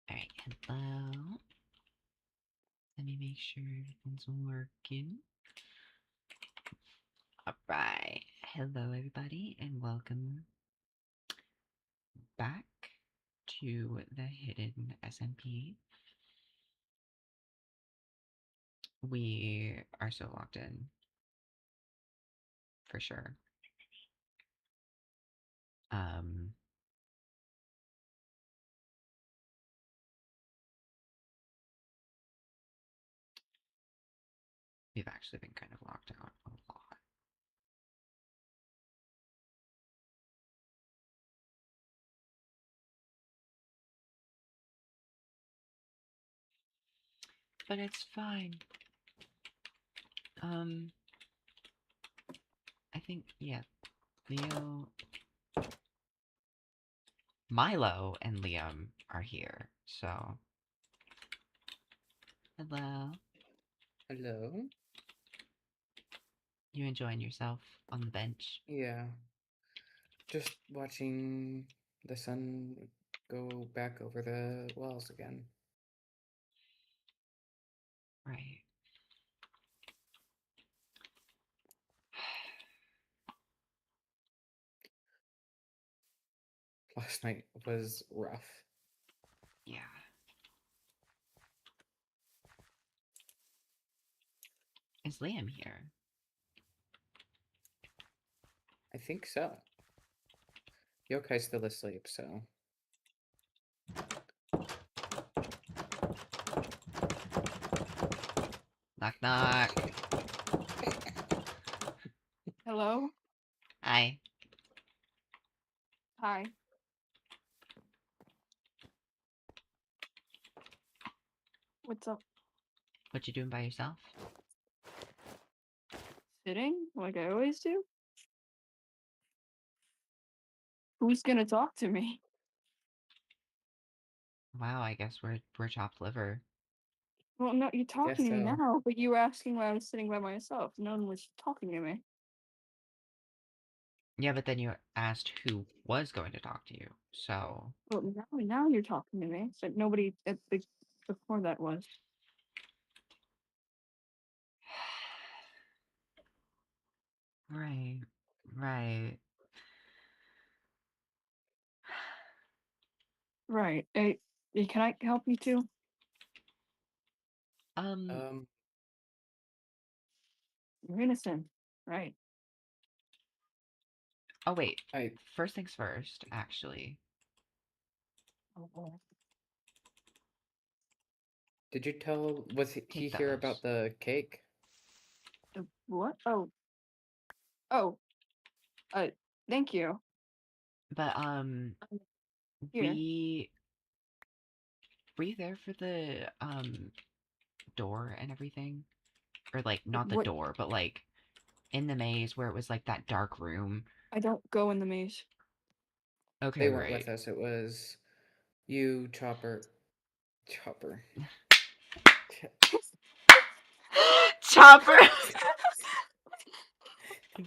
Alright, hello. Let me make sure everything's working. Alright, hello everybody, and welcome back to the Hidden SMP. We are so locked in, for sure. Um, we've actually been kind of locked out a lot. But it's fine. Um, I think, yeah, Leo, Milo and Liam are here, so hello. Hello. You enjoying yourself on the bench? Yeah, just watching the sun go back over the walls again. Right. Last night was rough. Yeah. Is Liam here? I think so. Yokai's still asleep, so. Knock knock. Hello? Hi. Hi. What's up? What you doing by yourself? Sitting? Like I always do? Who's gonna talk to me? Wow, I guess we're chopped liver. Well, no, you're Guess talking to me so. now, but you were asking why I was sitting by myself. No one was talking to me. Yeah, but then you asked who was going to talk to you. So, Well, now you're talking to me. But nobody before that was. right. Right. Right. Can I help you too? Um, Um, You're innocent. Right. oh wait. I First things first, actually. Oh boy. did you tell? Was he Take here about those. the cake? What? Oh. Uh. Thank you. But Um, Here. we were you there for the door and everything? Or like not the What? door, but like in the maze where it was like that dark room. I don't go in the maze. Okay, They weren't right. with us. It was you, Chopper, Chopper.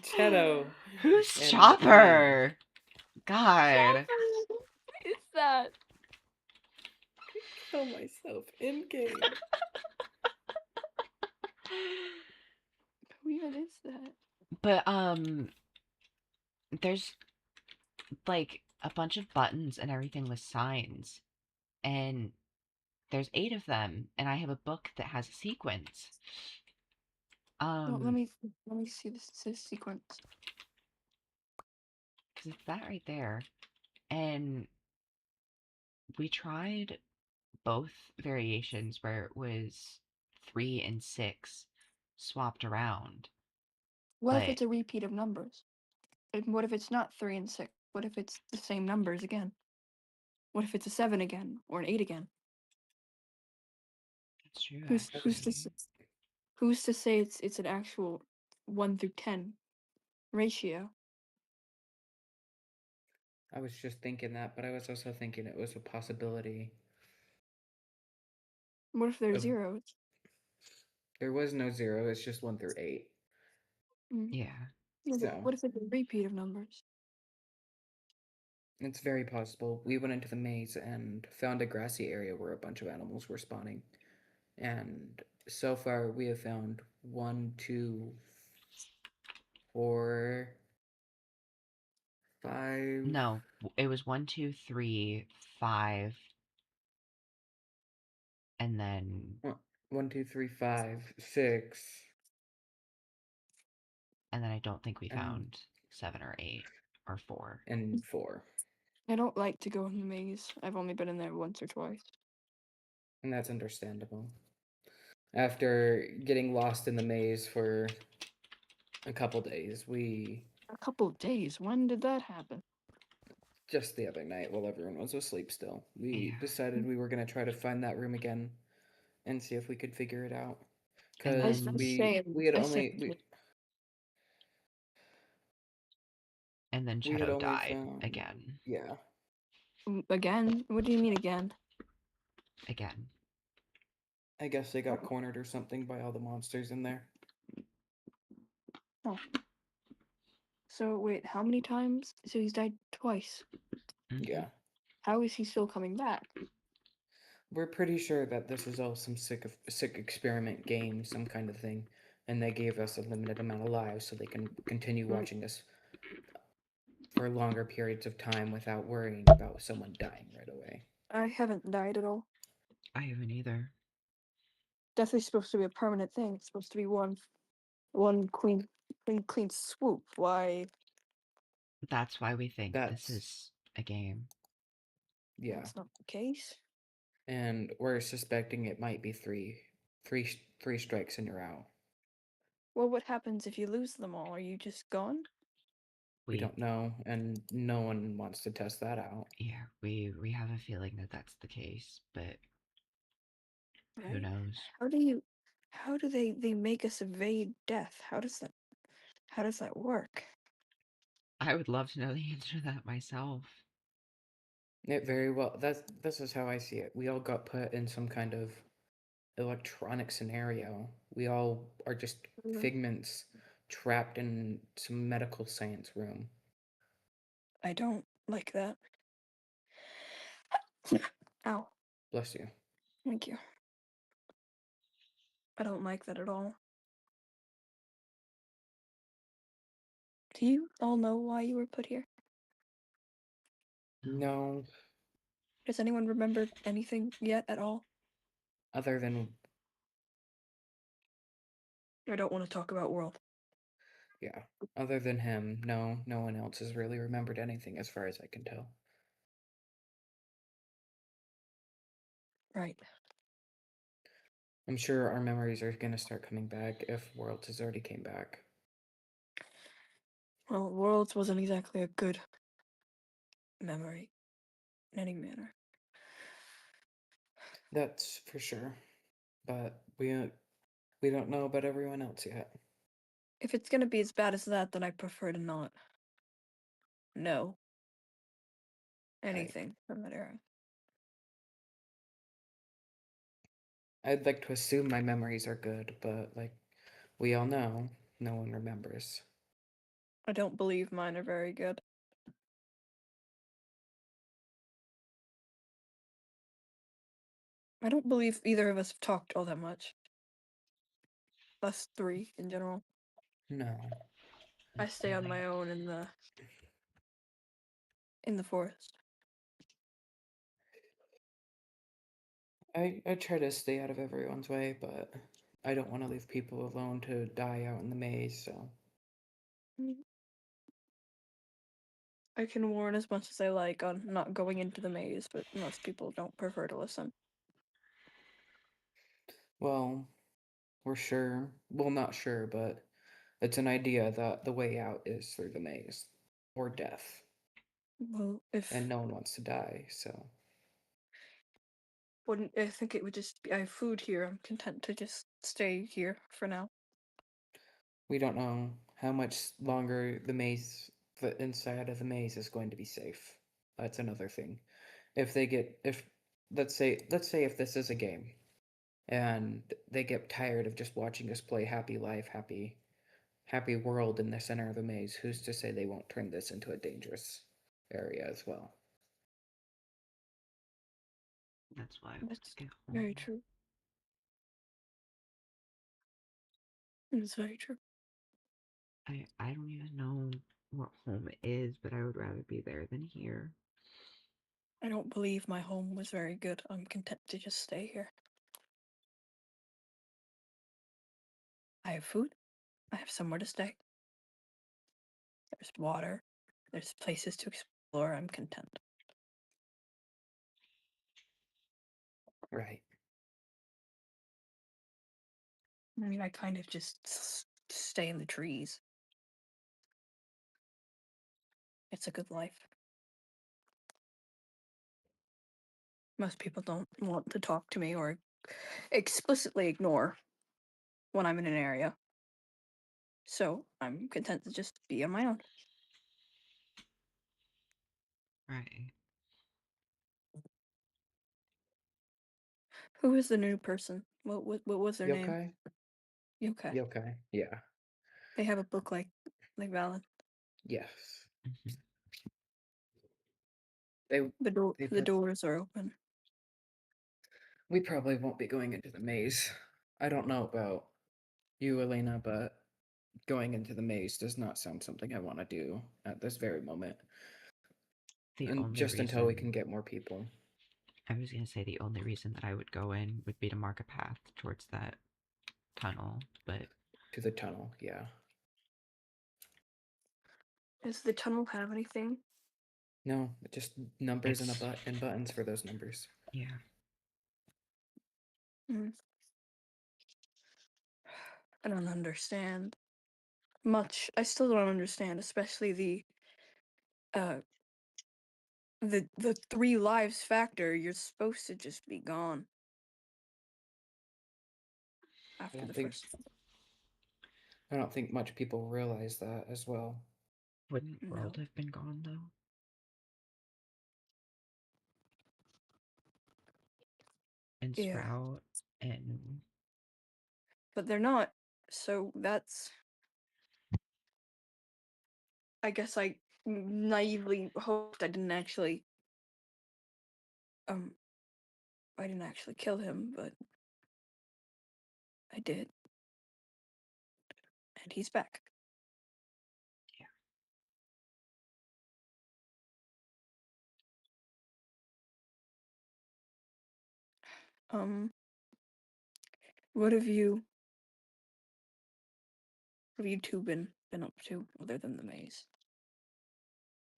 Cheto, Who's and me. Chopper? God. What is that? Kill myself in game. Who even is that? But there's like a bunch of buttons and everything with signs, and there's 8 of them, and I have a book that has a sequence. Oh, Um, let me see this sequence. because it's that right there, and we tried both variations where it was 3 and 6 swapped around, What if but it's a repeat of numbers? And what if it's not 3 and 6? What if it's the same numbers again? What if it's a 7 again or an 8 again? it's true Who's I who's was to actually. who's to say it's an actual 1 through 10 ratio? I was just thinking that, but I was also thinking it was a possibility What if there's of zeros? there was no zero, it's just 1 through 8. Mm. Yeah. Yeah, but So what if it's a repeat of numbers? It's very possible. We went into the maze and found a grassy area where a bunch of animals were spawning. And so far, we have found one, two, four, five, No, it was 1, 2, 3, 5, and then one, two, three, five, six, I don't think we and found 7 or 8 or 4. and four. I don't like to go in the maze. I've only been in there once or twice. And that's understandable. After getting lost in the maze for a couple days, we A couple days. When did that happen? just the other night while everyone was asleep still, we Yeah. decided we were going to try to find that room again and see if we could figure it out. And I, Cuz I then say, we had I say, only we had Cheto only died found again. yeah. again. What do you mean again? Again. I guess they got cornered or something by all the monsters in there. Oh, so wait, how many times? So he's died twice. Hmm. Yeah. How is he still coming back? We're pretty sure that this is all some sick experiment game, some kind of thing, and they gave us a limited amount of lives so they can continue Mm, watching us for longer periods of time without worrying about someone dying right away. I haven't died at all. I haven't either. Death is supposed to be a permanent thing. It's supposed to be one clean swoop. Why? That's why we think this That's is a game. yeah. That's not the case. And we're suspecting it might be three strikes and you're out. Well, what happens if you lose them all? Are you just gone? We We don't know, and no one wants to test that out. yeah, we have a feeling that that's the case, but who Right? knows? How do they make us evade death? How does that work? I would love to know the answer to that myself. It very well. This is how I see it. We all got put in some kind of electronic scenario. We all are just Mm, figments trapped in some medical science room. I don't like that. Ow. Bless you. Thank you. I don't like that at all. Do you all know why you were put here? No, Does anyone remember anything yet at all? other than I don't want to talk about world. yeah, other than him, no, no one else has really remembered anything as far as I can tell. Right. I'm sure our memories are gonna start coming back if Worlds has already came back. Well, worlds wasn't exactly a good memory in any manner. That's for sure. But we don't know about everyone else yet. If it's gonna be as bad as that, then I prefer to not know Right. anything from that era. I'd like to assume my memories are good, but like we all know, no one remembers. I don't believe mine are very good. I don't believe either of us have talked all that much. Us three in general. No. I stay on my own in the forest. I try to stay out of everyone's way, but I don't want to leave people alone to die out in the maze, so Mm. I can warn as much as I like on not going into the maze, but most people don't prefer to listen. well, we're sure. Well, not sure, but it's an idea that the way out is through the maze or death, Well, and if no one wants to die, so wouldn't I think it would just be I have food here. I'm content to just stay here for now. we don't know how much longer the inside of the maze is going to be safe. That's another thing. If let's say if this is a game and they get tired of just watching us play happy life, happy world in the center of the maze, who's to say they won't turn this into a dangerous area as well. That's why I want That's to get very home. true. It's very true. I don't even know what home is, but I would rather be there than here. I don't believe my home was very good. I'm content to just stay here. I have food. I have somewhere to stay. There's water. There's places to explore. I'm content. Right. I mean, I kind of just stay in the trees. It's a good life. Most people don't want to talk to me or explicitly ignore when I'm in an area. So I'm content to just be on my own. Right. Who is the new person? What was their name? Yokai? Okay. Yokai. Yeah. They have a book like Valid. Yes. Mhm. They they The put doors are open. we probably won't be going into the maze. I don't know about you, Elena, but going into the maze does not sound something I want to do at this very moment. The And only just until we can reason get more people I was gonna say the only reason that I would go in would be to mark a path towards that tunnel, but to the tunnel, yeah. Does the tunnel have anything? No, just numbers and it's and buttons for those numbers. yeah. Mm. I don't understand much. I still don't understand, especially uh the 3 lives factor. You're supposed to just be gone I after don't the think first. I don't think much people realize that as well. Wouldn't World No. have been gone though? And Yeah, Sprout and but they're not. So that's. I guess I naively hoped um I didn't actually kill him, but I did, and he's back. yeah. Um, what have you two been up to other than the maze?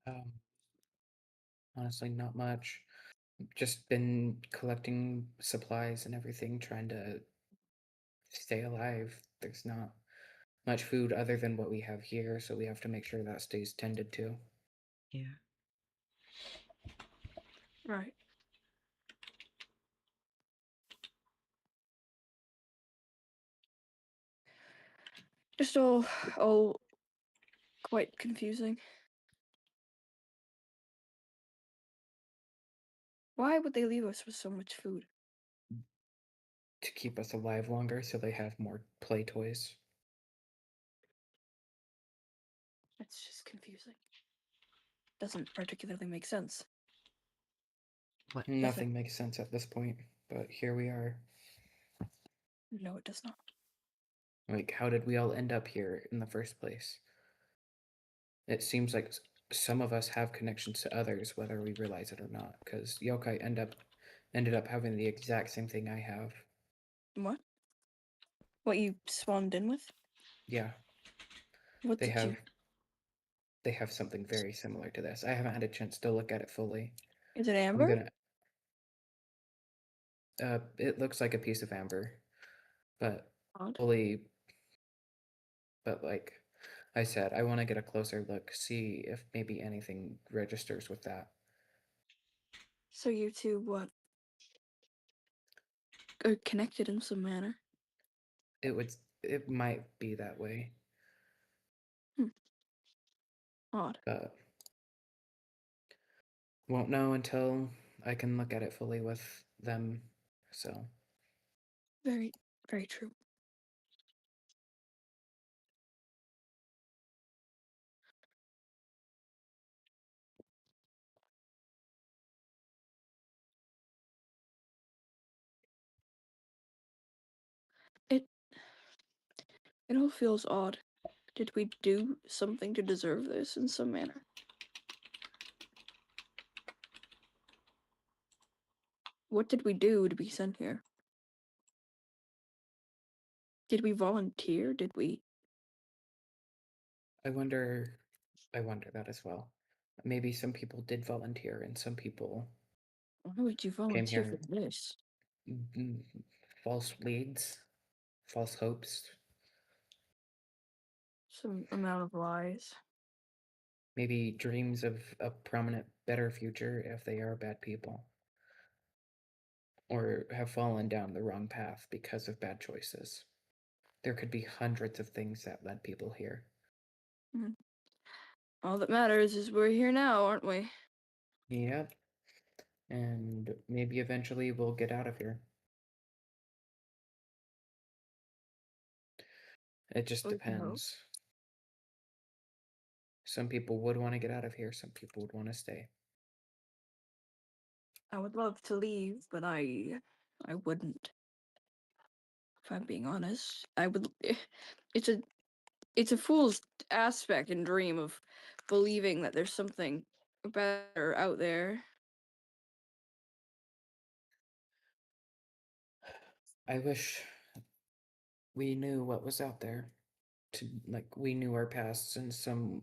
Um, Honestly, not much. Just been collecting supplies and everything, trying to stay alive. There's not much food other than what we have here, so we have to make sure that stays tended to. Yeah. Right. Just all quite confusing. Why would they leave us with so much food? To keep us alive longer so they have more play toys. It's just confusing. Doesn't particularly make sense, What does it? Nothing makes sense at this point, but here we are. No, it does not. Like, how did we all end up here in the first place? It seems like some of us have connections to others, whether we realize it or not, because yokai ended up having the exact same thing I have. What? What you spawned in with? Yeah, What they did you? have they have something very similar to this. I haven't had a chance to look at it fully. Is it I'm amber? gonna it looks like a piece of amber, but Odd. fully but like I said, I want to get a closer look, see if maybe anything registers with that. So you two what? Are connected in some manner. It might be that way, Hmm. Odd. but won't know until I can look at it fully with them. So, Very, very true. It all feels odd. Did we do something to deserve this in some manner? What did we do to be sent here? Did we volunteer? Did we? I wonder that as well. Maybe some people did volunteer and some people Why would you came volunteer for here this? false leads, false hopes, Some amount of lies. maybe dreams of a prominent, better future if they are bad people, or have fallen down the wrong path because of bad choices. There could be hundreds of things that led people here. Mhm. All that matters is we're here now, aren't we? Yep. And maybe eventually we'll get out of here. It just We can hope. depends. Some people would want to get out of here, some people would want to stay. I would love to leave, but I wouldn't. If I'm being honest, I would. It's a fool's aspect and dream of believing that there's something better out there. I wish we knew what was out there. Like we knew our pasts in some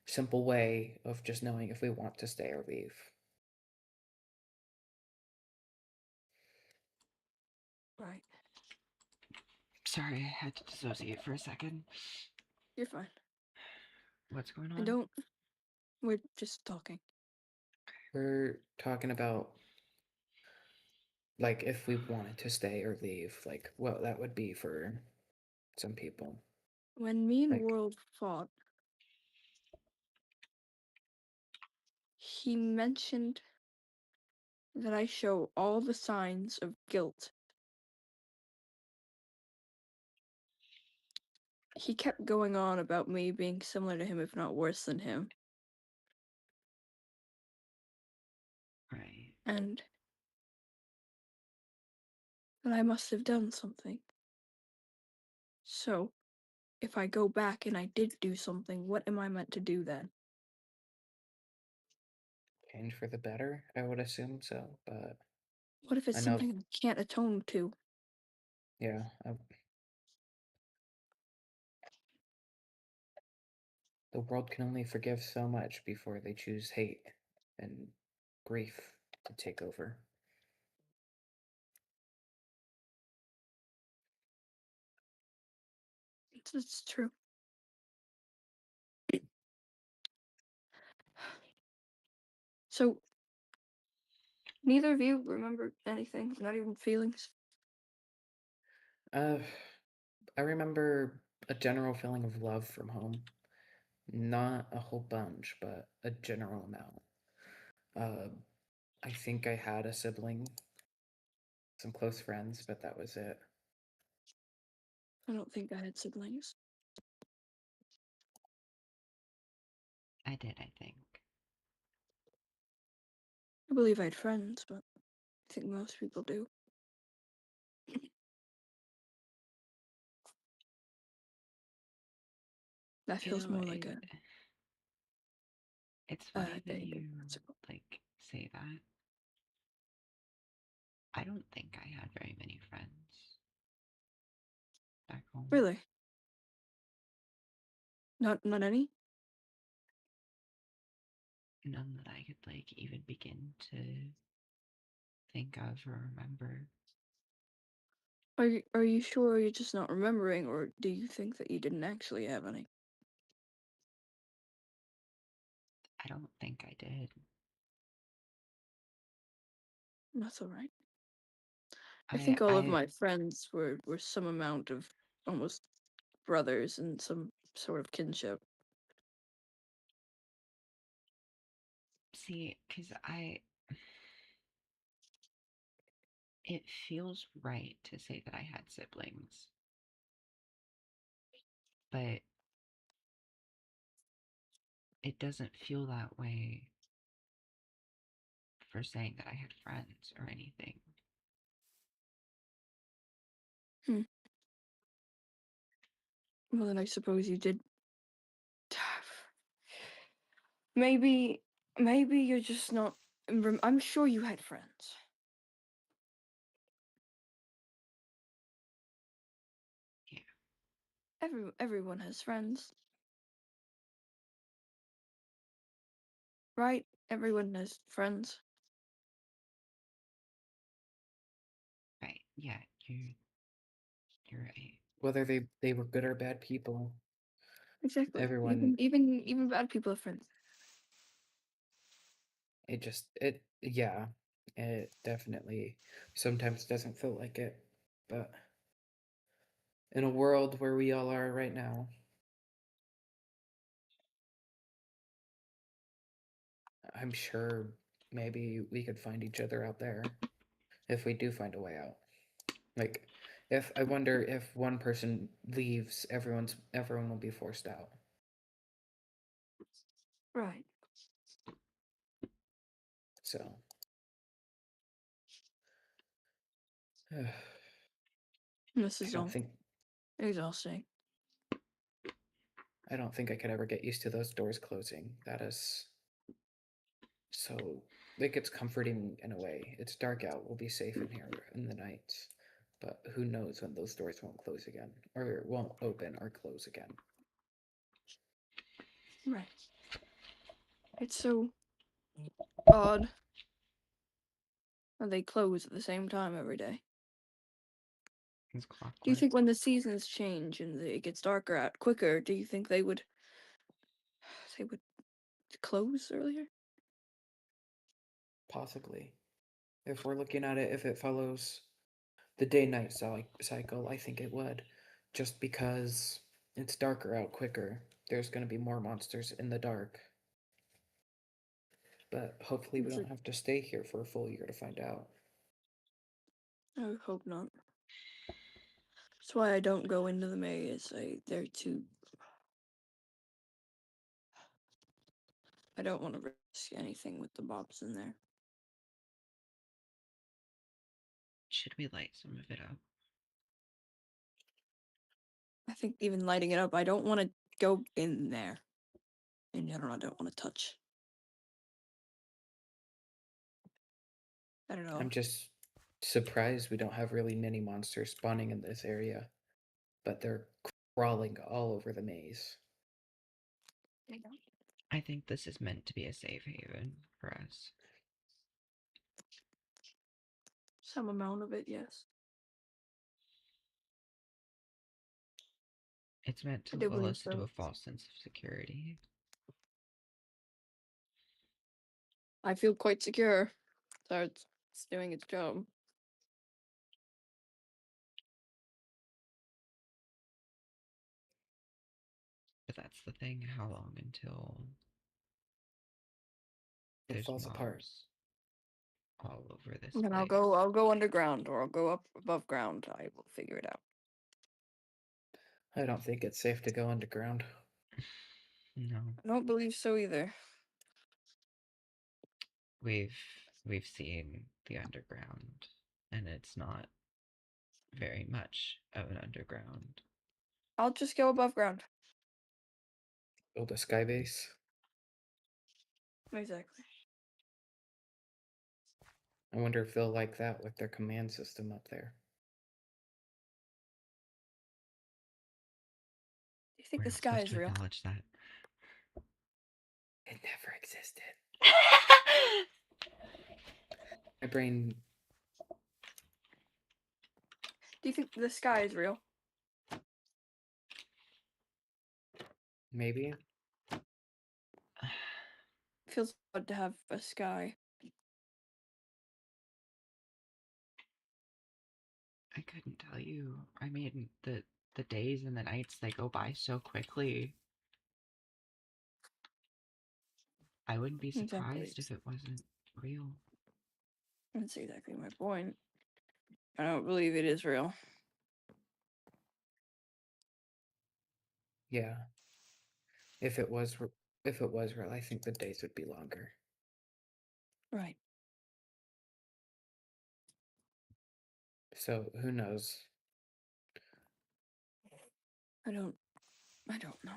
simple way of just knowing if we want to stay or leave. Right. Sorry, I had to dissociate for a second. You're fine. What's going I on? don't. We're just talking. We're talking about like if we wanted to stay or leave, like what that would be for some people. When me and Like World fought, he mentioned that I show all the signs of guilt. He kept going on about me being similar to him, if not worse than him. Right. And that I must have done something. So, if I go back and I did do something, what am I meant to do then? change for the better, I would assume so, but What if it's I know, something I can't atone to? yeah, the world can only forgive so much before they choose hate and grief to take over. It's true. So, neither of you remember anything, not even feelings? Uh, I remember a general feeling of love from home. Not a whole bunch, but a general amount. Uh, I think I had a sibling, some close friends, but that was it. I don't think I had siblings. I did, I think. I believe I had friends, but I think most people do. That You feels know, more like it's funny that a you principle. like say that. I don't think I had very many friends back home. Really? Not any? None that I could like even begin to think of or remember. Are you sure you're just not remembering, or do you think that you didn't actually have any? I don't think I did. That's all right. I I think all of I my friends were some amount of almost brothers and some sort of kinship. see, cause it feels right to say that I had siblings, but it doesn't feel that way for saying that I had friends or anything. Hmm. Well, then I suppose you did. Maybe, maybe you're just not. I'm sure you had friends. Yeah. Everyone has friends, right? Everyone has friends. Right. Yeah. You're right. Whether they were good or bad people, Exactly. everyone, Even bad people have friends. yeah, it definitely sometimes doesn't feel like it, but in a world where we all are right now, I'm sure maybe we could find each other out there if we do find a way out. Like, if I wonder if one person leaves, everyone will be forced out. Right. So, This I is don't all think exhausting. I don't think I could ever get used to those doors closing. That is so like it's comforting in a way. It's dark out. We'll be safe in here in the nights. But who knows when those doors won't close again or won't open or close again. Right. It's so odd. And they close at the same time every day. It's Do you clockwork. think when the seasons change and it gets darker out quicker, do you think they would close earlier? Possibly. If we're looking at it, if it follows the day-night cycle, I think it would. Just because it's darker out quicker, there's going to be more monsters in the dark. But hopefully we It's don't have to stay here for a full year to find out. I would hope not. That's why I don't go into the maze. They're too. I don't want to risk anything with the mobs in there. Should we light some of it up? I think even lighting it up, I don't want to go in there. In general, I don't want to touch. I don't know. I'm just surprised we don't have really many monsters spawning in this area, but they're crawling all over the maze. I think this is meant to be a safe haven for us. Some amount of it, yes. It's meant I to do lull believe us into so. a false sense of security. I feel quite secure. So it's doing its job. But that's the thing, how long until It there's falls apart. mobs all over this And place? I'll go underground or I'll go up above ground. I will figure it out. I don't think it's safe to go underground. No. I don't believe so either. We've we've seen the underground, and it's not very much of an underground. I'll just go above ground. Build a sky base. Exactly. I wonder if they'll like that with their command system up there. Do you think We're the not sky supposed is to real? acknowledge that. It never existed. My brain, Do you think the sky is real? maybe. Feels odd to have a sky. I couldn't tell you. I mean, the days and the nights, they go by so quickly. I wouldn't be Exactly. surprised if it wasn't real. That's exactly my point. I don't believe it is real. Yeah. If it was, if it was real, I think the days would be longer. Right. So who knows? I don't I don't know.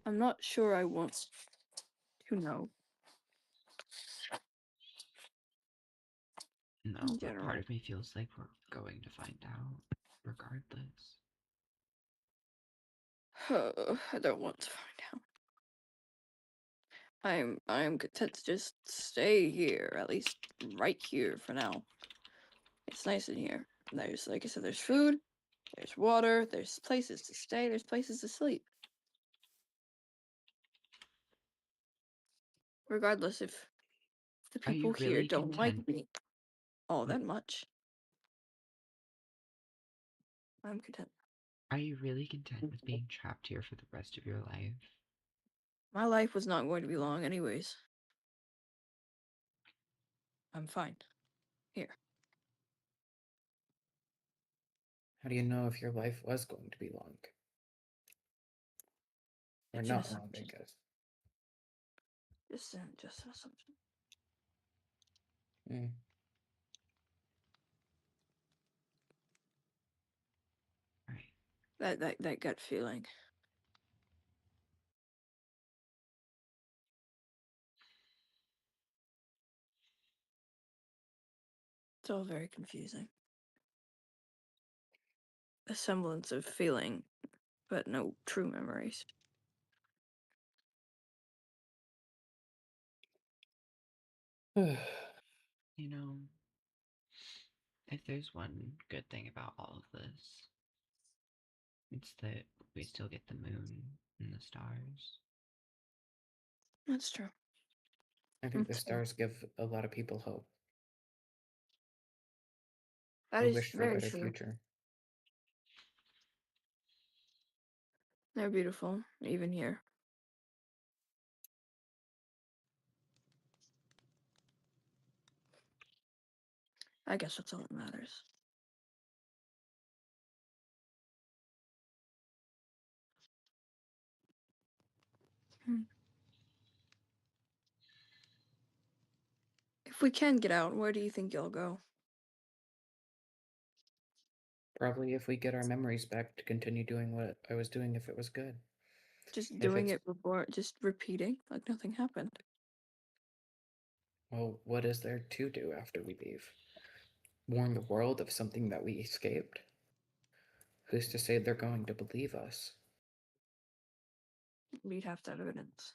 I'm not sure I want to know. No, In but part general. of me feels like we're going to find out, regardless. I don't want to find out. I'm content to just stay here, at least right here for now. It's nice in here. There's, like I said, there's food, there's water, there's places to stay, there's places to sleep. Regardless if the Are people you here really don't like content? me all What? that much, I'm content. Are you really content with being trapped here for the rest of your life? My life was not going to be long anyways. I'm fine. Here. How do you know if your life was going to be long? Or It's an not long, I assumption. guess. Just an assumption. Mm. Right. That gut feeling. It's all very confusing. A semblance of feeling, but no true memories. You know, if there's one good thing about all of this, it's that we still get the moon and the stars. That's true. I think the That's true. stars give a lot of people hope. That Who is wish for a very better true. future. They're beautiful, even here. I guess that's all that matters. Hmm. If we can get out, where do you think you'll go? Probably if we get our memories back to continue doing what I was doing if it was good. Just If doing it's, it before, just repeating like nothing happened. well, what is there to do after we leave? Warn the world of something that we escaped? Who's to say they're going to believe us? We'd have to have evidence.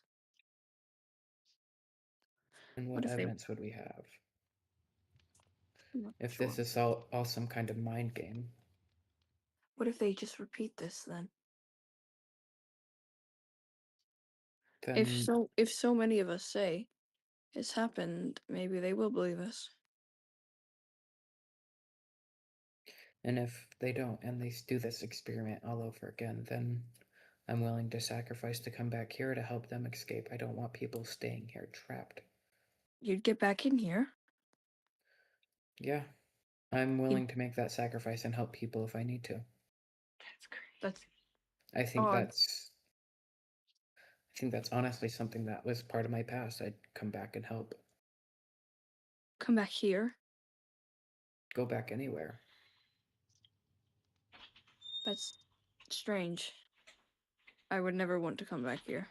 And What what if they? evidence would we have? I'm not If sure. this is all some kind of mind game, What if they just repeat this then? then If so many of us say it's happened, maybe they will believe us. and if they don't and they do this experiment all over again, then I'm willing to sacrifice to come back here to help them escape. I don't want people staying here trapped. You'd get back in here. Yeah, I'm You'd, willing to make that sacrifice and help people if I need to. That's crazy. that's I think odd. that's I think that's honestly something that was part of my past. I'd come back and help. Come back here. Go back anywhere. That's strange. I would never want to come back here.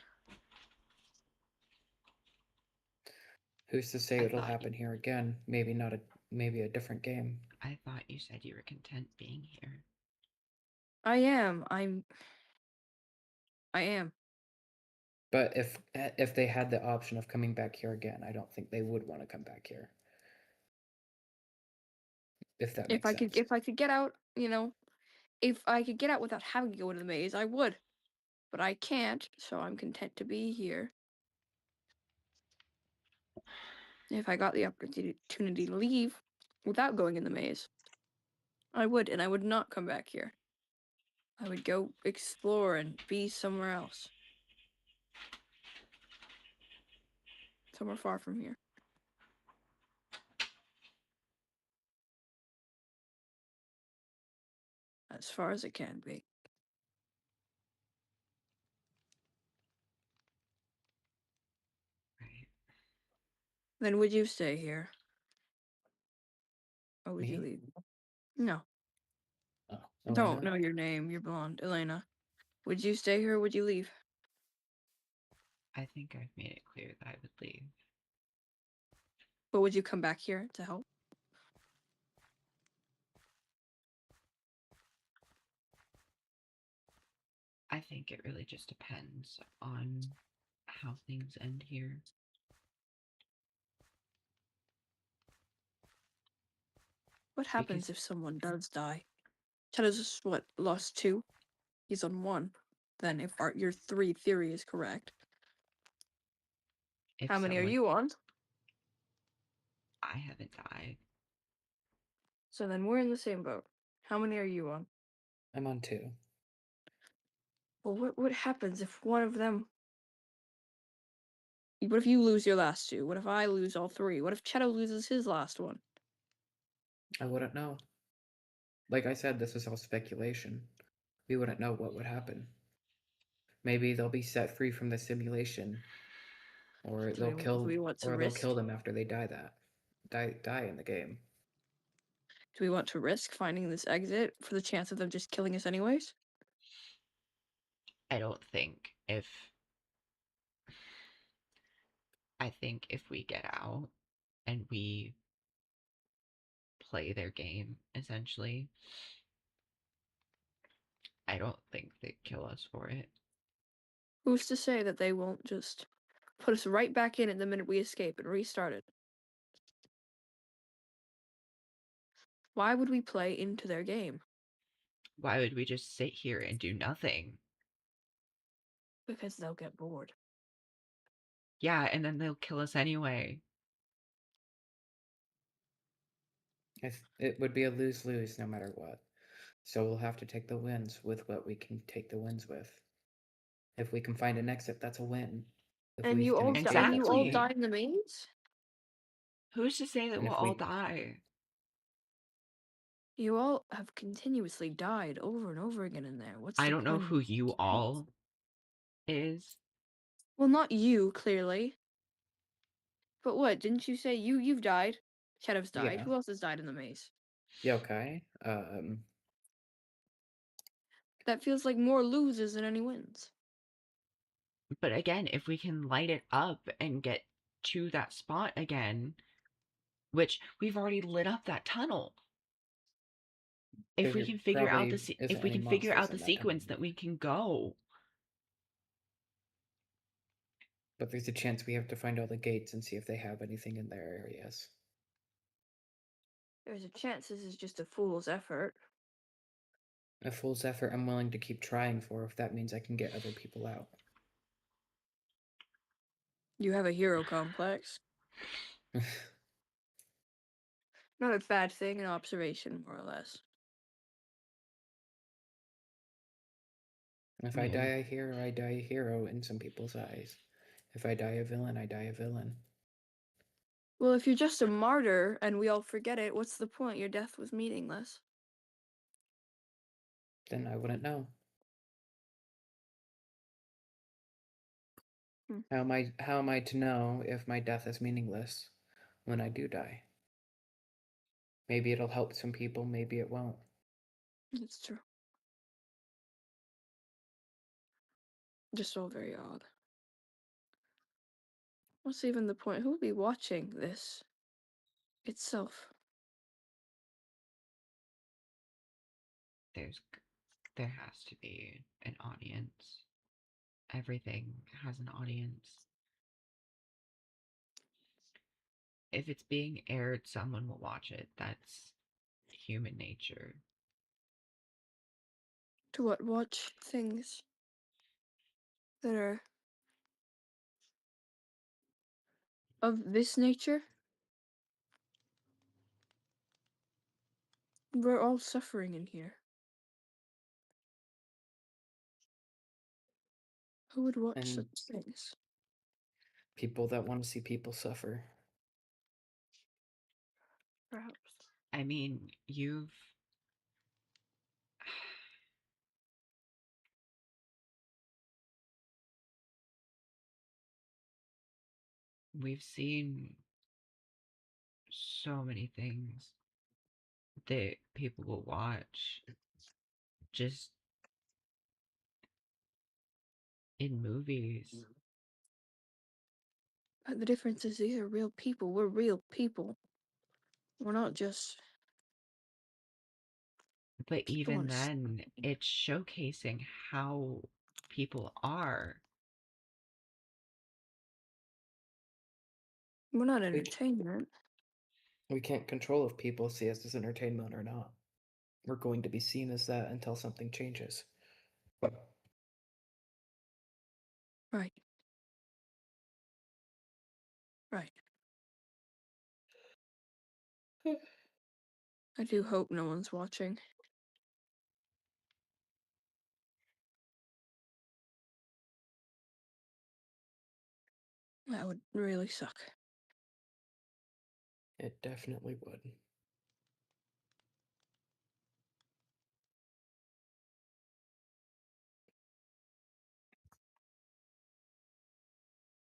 Who's to say I it'll thought happen here again? Maybe a different game. I thought you said you were content being here. I am. I am. But if they had the option of coming back here again, I don't think they would want to come back here. If that makes sense. If I could get out, if I could get out without having to go into the maze, I would. But I can't, so I'm content to be here. If I got the opportunity to leave without going in the maze, I would, and I would not come back here. I would go explore and be somewhere else. Somewhere far from here. As far as it can be. Right. Then would you stay here? Or would you Me? leave? No. Oh, Don't Elena? know your name. You're blonde. Elena. Would you stay here or would you leave? I think I've made it clear that I would leave. But would you come back here to help? I think it really just depends on how things end here. What happens Because if someone does die? Cheddar's what, lost 2? He's on 1. Then if your 3 theory is correct. if How many are someone, you on? I haven't died. So then we're in the same boat. How many are you on? I'm on 2. Well, what happens if one of them... What if you lose your last 2? What if I lose all 3? What if Cheto loses his last one? I wouldn't know. Like I said, this is all speculation. We wouldn't know what would happen. Maybe they'll be set free from the simulation, or Do we want to they'll risk? kill them after they die in the game. Do we want to risk finding this exit for the chance of them just killing us anyways? I don't think if. I think if we get out and we play their game, essentially, I don't think they'd kill us for it. Who's to say that they won't just put us right back in it the minute we escape and restart it? Why would we play into their game? Why would we just sit here and do nothing? Because they'll get bored. Yeah, and then they'll kill us anyway. It would be a lose-lose no matter what. So we'll have to take the wins with what we can take the wins with. If we can find an exit, that's a win. If And we you can all escape, and you that's a all Exactly. win. died in the maze? Who's to say that And we'll if all we die? You all have continuously died over and over again in there. What's I the don't know point who of you all is. Well, not you, clearly. But what, didn't you say you've died? Shadow's died. yeah, Who else has died in the maze? yokai, That feels like more loses than any wins. But again, if we can light it up and get to that spot again, which we've already lit up that tunnel. If we there can figure out probably isn't if we any can figure monsters out the in that tunnel. sequence that we can go. But there's a chance we have to find all the gates and see if they have anything in their areas. There's a chance this is just a fool's effort. A fool's effort I'm willing to keep trying for if that means I can get other people out. You have a hero complex. Not a bad thing, an observation, more or less. If I Yeah. die a hero, I die a hero in some people's eyes. If I die a villain, I die a villain. Well, if you're just a martyr and we all forget it, what's the point? Your death was meaningless. Then I wouldn't know. Hmm. How am I to know if my death is meaningless when I do die? Maybe it'll help some people, maybe it won't. It's true. Just all very odd. What's even the point? Who will be watching this itself? There has to be an audience. Everything has an audience. If it's being aired, someone will watch it. That's human nature. To what? Watch things that are of this nature? We're all suffering in here. Who would watch And such things? people that want to see people suffer. Perhaps. I mean, we've seen so many things that people will watch just in movies. But the difference is these are real people. We're real people. We're not just. But People even want to. then, it's showcasing how people are. We're not We, entertainment. we can't control if people see us as entertainment or not. We're going to be seen as that until something changes. Right. Right. I do hope no one's watching. That would really suck. It definitely would.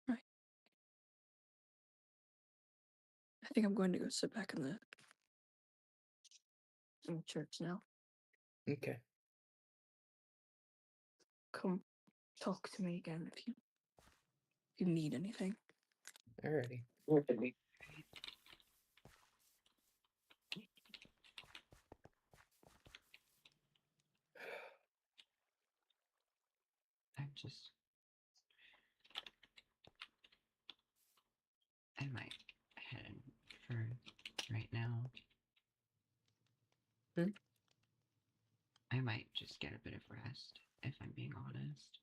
Right. I think I'm going to go sit back in the church now. Okay. Come talk to me again if you need anything. Alrighty. I'm just. I might head for right now. Hmm? I might just get a bit of rest, if I'm being honest.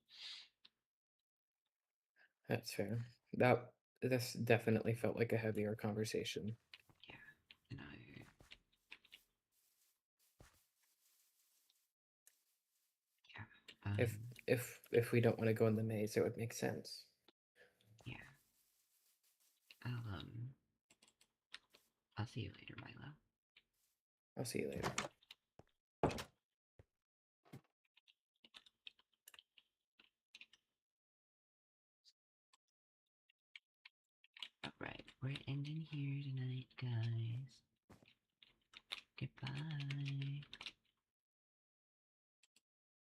That's fair. This definitely felt like a heavier conversation. Yeah, and yeah, If we don't want to go in the maze, it would make sense. yeah. I'll I'll see you later, Milo. I'll see you later. Alright, we're ending here tonight, guys. Goodbye.